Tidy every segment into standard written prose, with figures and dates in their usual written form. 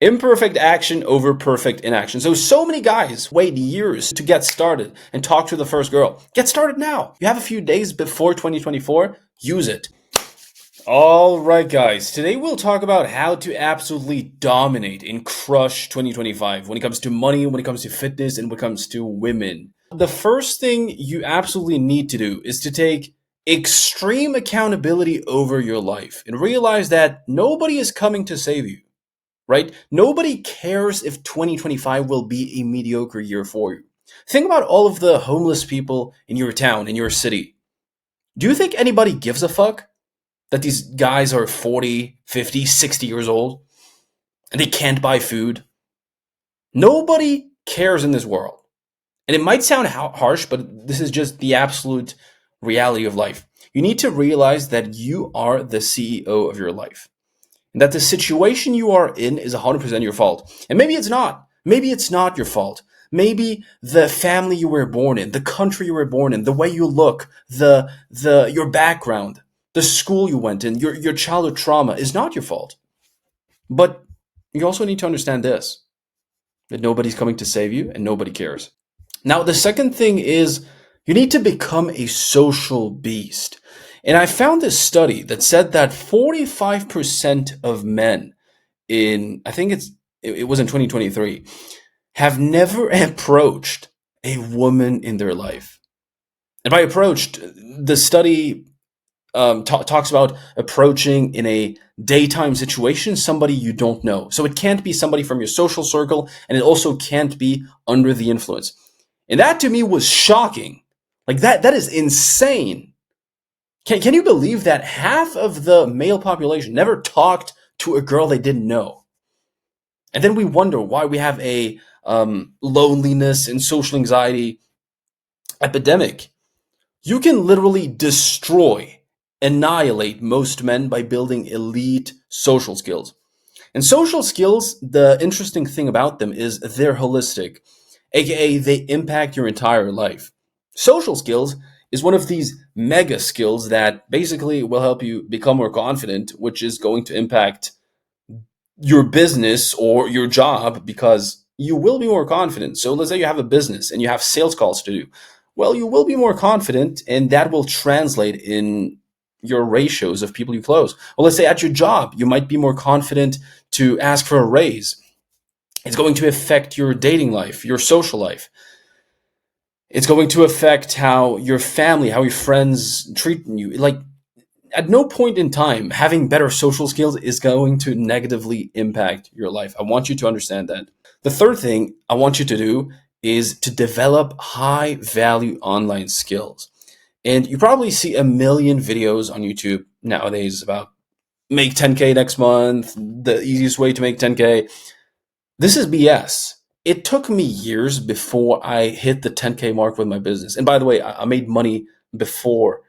Imperfect action over perfect inaction. So many guys wait years to get started and talk to the first girl. Get started now. You have a few days before 2024. Use it. All right, guys. Today we'll talk about how to absolutely dominate and crush 2025 when it comes to money, when it comes to fitness, and when it comes to women. The first thing you absolutely need to do is to take extreme accountability over your life and realize that nobody is coming to save you, right? Nobody cares if 2025 will be a mediocre year for you. Think about all of the homeless people in your town, in your city. Do you think anybody gives a fuck that these guys are 40, 50, 60 years old and they can't buy food? Nobody cares in this world. And it might sound harsh, but this is just the absolute reality of life. You need to realize that you are the CEO of your life, and that the situation you are in is 100% your fault. And maybe it's not. Maybe it's not your fault. Maybe the family you were born in, the country you were born in, the way you look, your background, the school you went in, your childhood trauma is not your fault. But you also need to understand this, that nobody's coming to save you and nobody cares. Now, the second thing is you need to become a social beast. And I found this study that said that 45% of men I think it was in 2023, have never approached a woman in their life. And by approached, the study talks about approaching in a daytime situation somebody you don't know. So it can't be somebody from your social circle, and it also can't be under the influence. And that to me was shocking. Like that is insane. Can you believe that half of the male population never talked to a girl they didn't know? And then we wonder why we have a loneliness and social anxiety epidemic. You can literally destroy, annihilate most men by building elite social skills. And social skills, the interesting thing about them is they're holistic, aka they impact your entire life. Social skills is one of these mega skills that basically will help you become more confident, which is going to impact your business or your job because you will be more confident. So let's say you have a business and you have sales calls to do. Well, you will be more confident and that will translate in your ratios of people you close. Well, let's say at your job, you might be more confident to ask for a raise. It's going to affect your dating life, your social life. It's going to affect how your family, how your friends treat you. Like, at no point in time, having better social skills is going to negatively impact your life. I want you to understand that. The third thing I want you to do is to develop high value online skills. And you probably see a million videos on YouTube nowadays about make 10K next month, the easiest way to make 10K. This is BS. It took me years before I hit the 10K mark with my business. And by the way, I made money before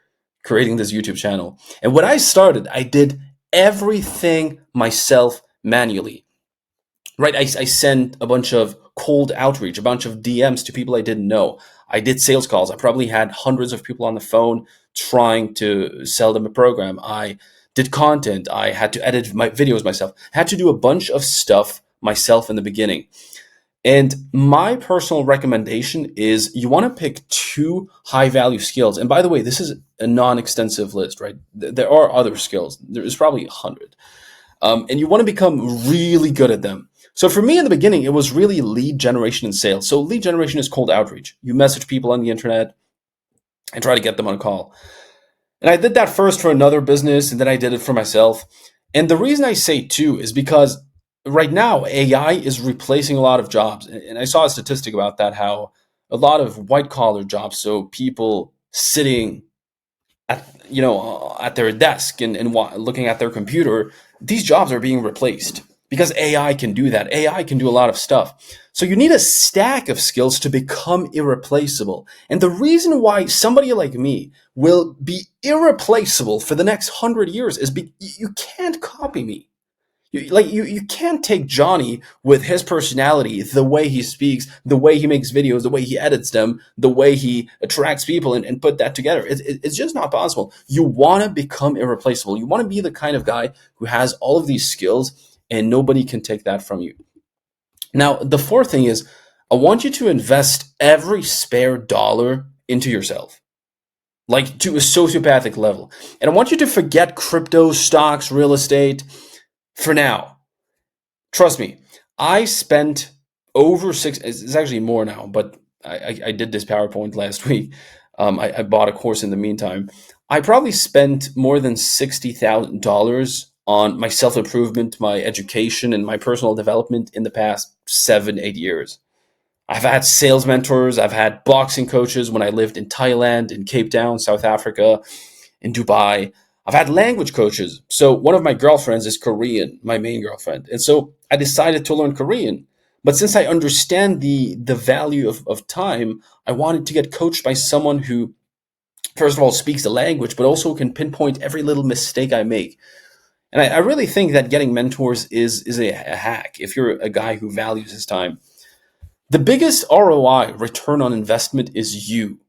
creating this YouTube channel. And when I started, I did everything myself manually, right? I sent a bunch of cold outreach, a bunch of DMs to people I didn't know. I did sales calls. I probably had hundreds of people on the phone trying to sell them a program. I did content. I had to edit my videos myself. I had to do a bunch of stuff myself in the beginning. And my personal recommendation is you want to pick two high value skills. And by the way, this is a non-extensive list, right? There are other skills. There's probably 100. And you want to become really good at them. So for me in the beginning, it was really lead generation and sales. So lead generation is cold outreach. You message people on the internet and try to get them on a call. And I did that first for another business, and then I did it for myself. And the reason I say two is because right now AI is replacing a lot of jobs. And I saw a statistic about that, how a lot of white collar jobs, so people sitting at their desk and looking at their computer, these jobs are being replaced because AI can do that. AI can do a lot of stuff. So you need a stack of skills to become irreplaceable. And the reason why somebody like me will be irreplaceable for the next 100 years is you can't copy me. You can't take Johnny with his personality, the way he speaks, the way he makes videos, the way he edits them, the way he attracts people and put that together. It's just not possible. You want to become irreplaceable. You want to be the kind of guy who has all of these skills and nobody can take that from you. Now, the fourth thing is I want you to invest every spare dollar into yourself, like to a sociopathic level. And I want you to forget crypto, stocks, real estate for now. Trust me, I spent over it's actually more now, but I did this PowerPoint last week. I bought a course in the meantime. I probably spent more than $60,000 on my self improvement, my education, and my personal development in the past 7, 8 years. I've had sales mentors, I've had boxing coaches when I lived in Thailand, in Cape Town, South Africa, in Dubai. I've had language coaches. So one of my girlfriends is Korean, my main girlfriend. And so I decided to learn Korean. But since I understand the value of time, I wanted to get coached by someone who, first of all, speaks the language, but also can pinpoint every little mistake I make. And I really think that getting mentors is a hack if you're a guy who values his time. The biggest ROI, return on investment, is you.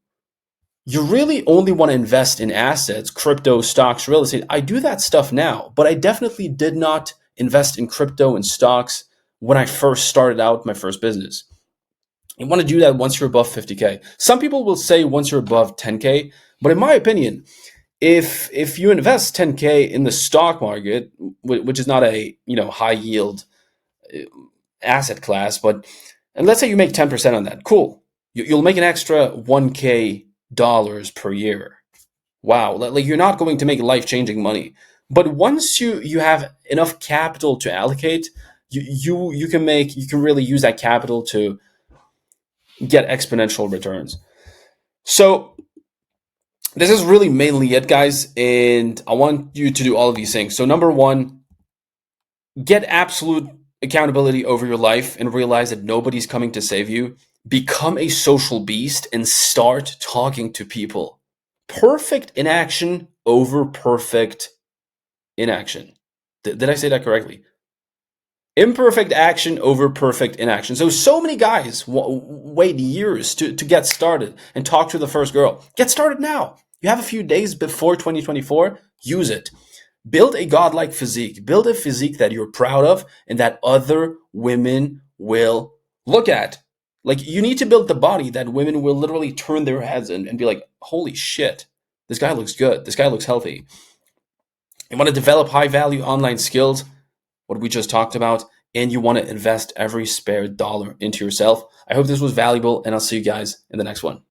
You really only want to invest in assets, crypto, stocks, real estate. I do that stuff now, but I definitely did not invest in crypto and stocks when I first started out my first business. You want to do that once you're above 50K. Some people will say once you're above 10K, but in my opinion, if you invest 10K in the stock market, which is not a high yield asset class, but and let's say you make 10% on that, cool. You'll make an extra 1K dollars per year. Wow, like you're not going to make life-changing money, but once you have enough capital to allocate, you can really use that capital to get exponential returns. So this is really mainly it, guys, and I want you to do all of these things. So number one, get absolute accountability over your life and realize that nobody's coming to save you. Become a social beast and start talking to people. Perfect inaction over perfect inaction. Did I say that correctly? Imperfect action over perfect inaction. So many guys wait years to get started and talk to the first girl. Get started now. You have a few days before 2024. Use it. Build a godlike physique. Build a physique that you're proud of and that other women will look at. Like, you need to build the body that women will literally turn their heads and be like, holy shit, this guy looks good. This guy looks healthy. You want to develop high value online skills, what we just talked about, and you want to invest every spare dollar into yourself. I hope this was valuable, and I'll see you guys in the next one.